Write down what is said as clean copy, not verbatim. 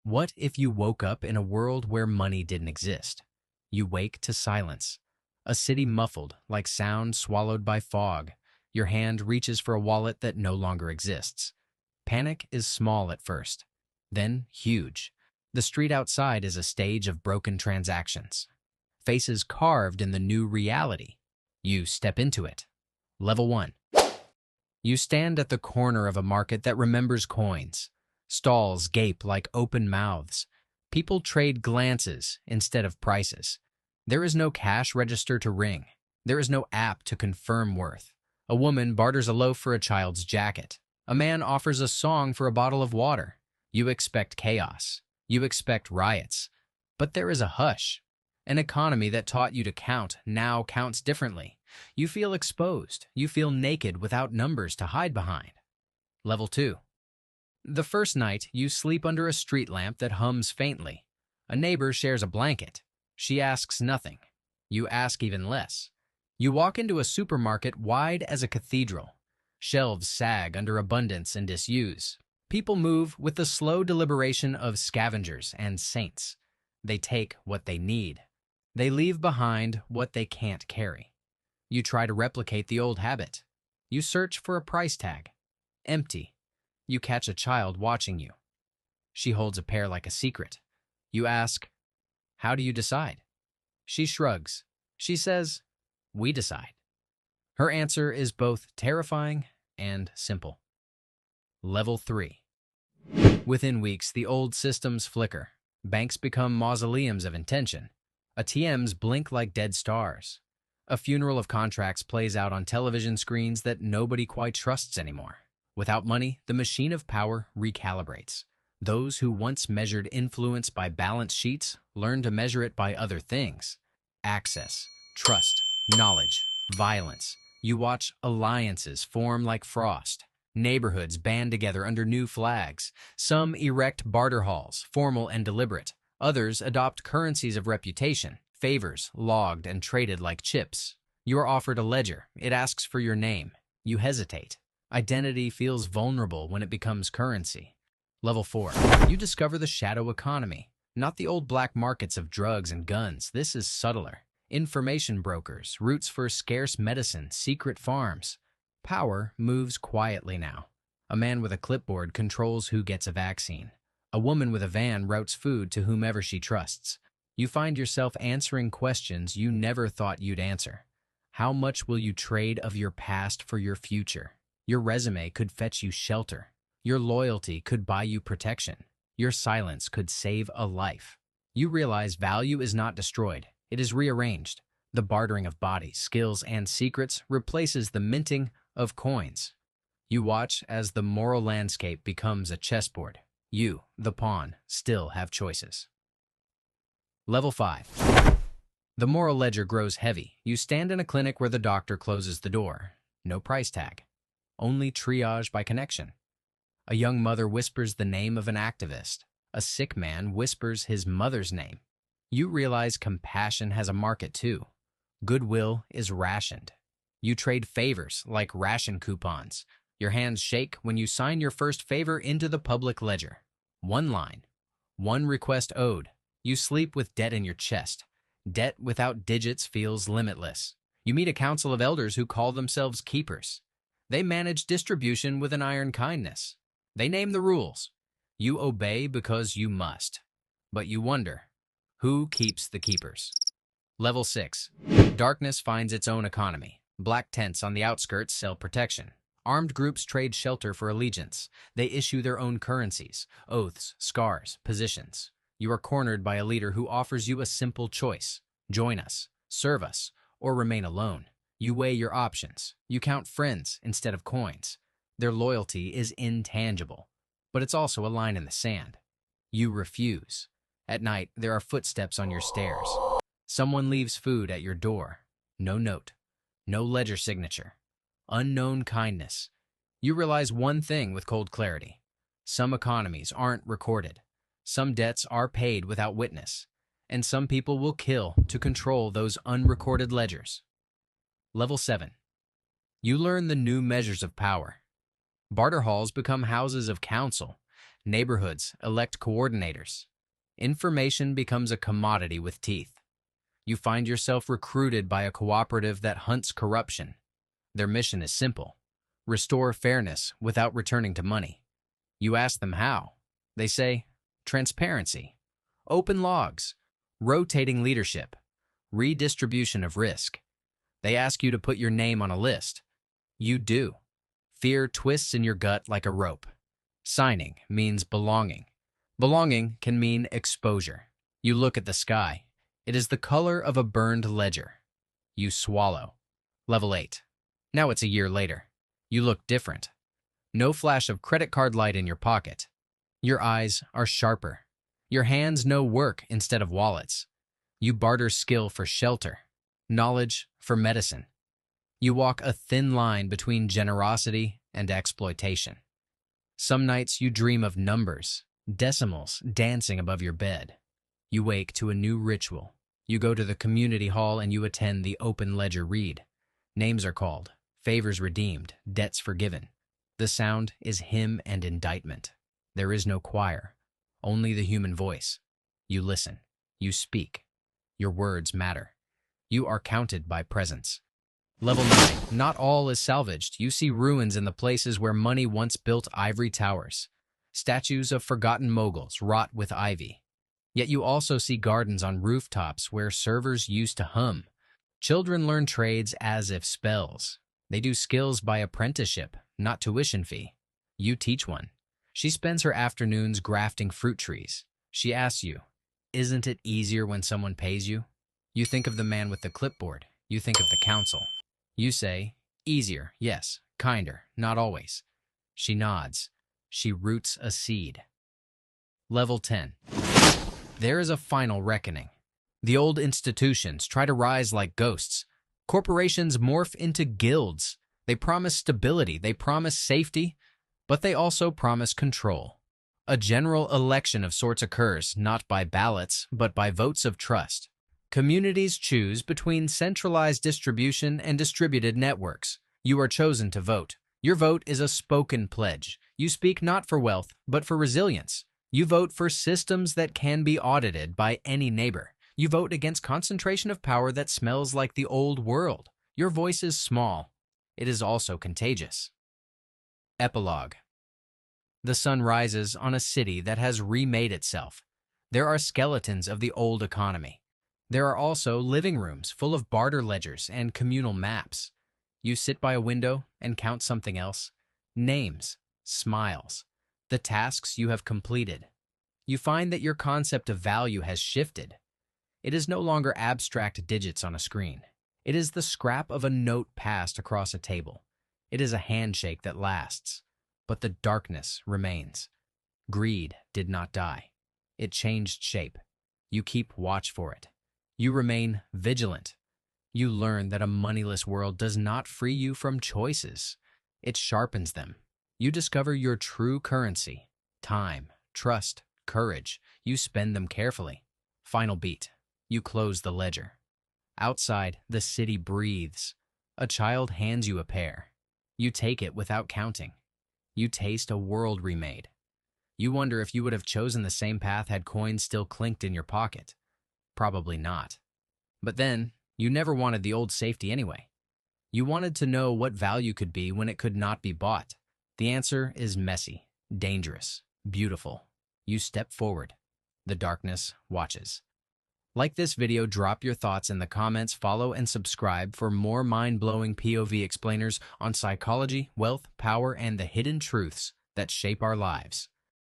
What if you woke up in a world where money didn't exist? You wake to silence. A city muffled, like sound swallowed by fog. Your hand reaches for a wallet that no longer exists. Panic is small at first, then huge. The street outside is a stage of broken transactions. Faces carved in the new reality. You step into it. Level 1. You stand at the corner of a market that remembers coins. Stalls gape like open mouths. People trade glances instead of prices. There is no cash register to ring. There is no app to confirm worth. A woman barters a loaf for a child's jacket. A man offers a song for a bottle of water. You expect chaos. You expect riots. But there is a hush. An economy that taught you to count now counts differently. You feel exposed. You feel naked without numbers to hide behind. Level 2. The first night, you sleep under a street lamp that hums faintly. A neighbor shares a blanket. She asks nothing. You ask even less. You walk into a supermarket wide as a cathedral. Shelves sag under abundance and disuse. People move with the slow deliberation of scavengers and saints. They take what they need. They leave behind what they can't carry. You try to replicate the old habit. You search for a price tag. Empty. You catch a child watching you. She holds a pear like a secret. You ask, "How do you decide?" She shrugs. She says, "We decide." Her answer is both terrifying and simple. Level 3. Within weeks, the old systems flicker. Banks become mausoleums of intention. ATMs blink like dead stars. A funeral of contracts plays out on television screens that nobody quite trusts anymore. Without money, the machine of power recalibrates. Those who once measured influence by balance sheets learn to measure it by other things. Access, trust, knowledge, violence. You watch alliances form like frost. Neighborhoods band together under new flags. Some erect barter halls, formal and deliberate. Others adopt currencies of reputation, favors logged and traded like chips. You are offered a ledger. It asks for your name. You hesitate. Identity feels vulnerable when it becomes currency. Level 4. You discover the shadow economy. Not the old black markets of drugs and guns. This is subtler. Information brokers, routes for scarce medicine, secret farms. Power moves quietly now. A man with a clipboard controls who gets a vaccine. A woman with a van routes food to whomever she trusts. You find yourself answering questions you never thought you'd answer. How much will you trade of your past for your future? Your resume could fetch you shelter. Your loyalty could buy you protection. Your silence could save a life. You realize value is not destroyed. It is rearranged. The bartering of bodies, skills, and secrets replaces the minting of coins. You watch as the moral landscape becomes a chessboard. You, the pawn, still have choices. Level 5. The moral ledger grows heavy. You stand in a clinic where the doctor closes the door. No price tag. Only triage by connection. A young mother whispers the name of an activist. A sick man whispers his mother's name. You realize compassion has a market too. Goodwill is rationed. You trade favors like ration coupons. Your hands shake when you sign your first favor into the public ledger. One line. One request owed. You sleep with debt in your chest. Debt without digits feels limitless. You meet a council of elders who call themselves keepers. They manage distribution with an iron kindness. They name the rules. You obey because you must. But you wonder, who keeps the keepers? Level 6. Darkness finds its own economy. Black tents on the outskirts sell protection. Armed groups trade shelter for allegiance. They issue their own currencies, oaths, scars, positions. You are cornered by a leader who offers you a simple choice. Join us, serve us, or remain alone. You weigh your options. You count friends instead of coins. Their loyalty is intangible, but it's also a line in the sand. You refuse. At night, there are footsteps on your stairs. Someone leaves food at your door. No note. No ledger signature. Unknown kindness. You realize one thing with cold clarity. Some economies aren't recorded. Some debts are paid without witness. And some people will kill to control those unrecorded ledgers. Level 7. You learn the new measures of power. Barter halls become houses of counsel. neighborhoods elect coordinators. Information becomes a commodity with teeth. You find yourself recruited by a cooperative that hunts corruption. Their mission is simple: restore fairness without returning to money. You ask them how. They say, transparency, open logs, rotating leadership, redistribution of risk. They ask you to put your name on a list. You do. Fear twists in your gut like a rope. Signing means belonging. Belonging can mean exposure. You look at the sky. It is the color of a burned ledger. You swallow. Level 8. Now it's a year later. You look different. No flash of credit card light in your pocket. Your eyes are sharper. Your hands know work instead of wallets. You barter skill for shelter, knowledge for medicine. You walk a thin line between generosity and exploitation. Some nights you dream of numbers, decimals dancing above your bed. You wake to a new ritual. You go to the community hall and you attend the open ledger read. Names are called, favors redeemed, debts forgiven. The sound is hymn and indictment. There is no choir, only the human voice. You listen. You speak. Your words matter. You are counted by presence. Level 9. Not all is salvaged. You see ruins in the places where money once built ivory towers. Statues of forgotten moguls rot with ivy. Yet you also see gardens on rooftops where servers used to hum. Children learn trades as if spells. They do skills by apprenticeship, not tuition fee. You teach one. She spends her afternoons grafting fruit trees. She asks you, isn't it easier when someone pays you? You think of the man with the clipboard. You think of the council. You say, easier, yes, kinder, not always. She nods. She roots a seed. Level 10. There is a final reckoning. The old institutions try to rise like ghosts. Corporations morph into guilds. They promise stability, they promise safety, but they also promise control. A general election of sorts occurs, not by ballots, but by votes of trust. Communities choose between centralized distribution and distributed networks. You are chosen to vote. Your vote is a spoken pledge. You speak not for wealth, but for resilience. You vote for systems that can be audited by any neighbor. You vote against concentration of power that smells like the old world. Your voice is small. It is also contagious. Epilogue. The sun rises on a city that has remade itself. There are skeletons of the old economy. There are also living rooms full of barter ledgers and communal maps. You sit by a window and count something else. Names, smiles, the tasks you have completed. You find that your concept of value has shifted. It is no longer abstract digits on a screen. It is the scrap of a note passed across a table. It is a handshake that lasts. But the darkness remains. Greed did not die. It changed shape. You keep watch for it. You remain vigilant. You learn that a moneyless world does not free you from choices. It sharpens them. You discover your true currency: time, trust, courage. You spend them carefully. Final beat. You close the ledger. Outside, the city breathes. A child hands you a pear. You take it without counting. You taste a world remade. You wonder if you would have chosen the same path had coins still clinked in your pocket. Probably not. But then, you never wanted the old safety anyway. You wanted to know what value could be when it could not be bought. The answer is messy, dangerous, beautiful. You step forward. The darkness watches. Like this video, drop your thoughts in the comments, follow and subscribe for more mind-blowing POV explainers on psychology, wealth, power, and the hidden truths that shape our lives.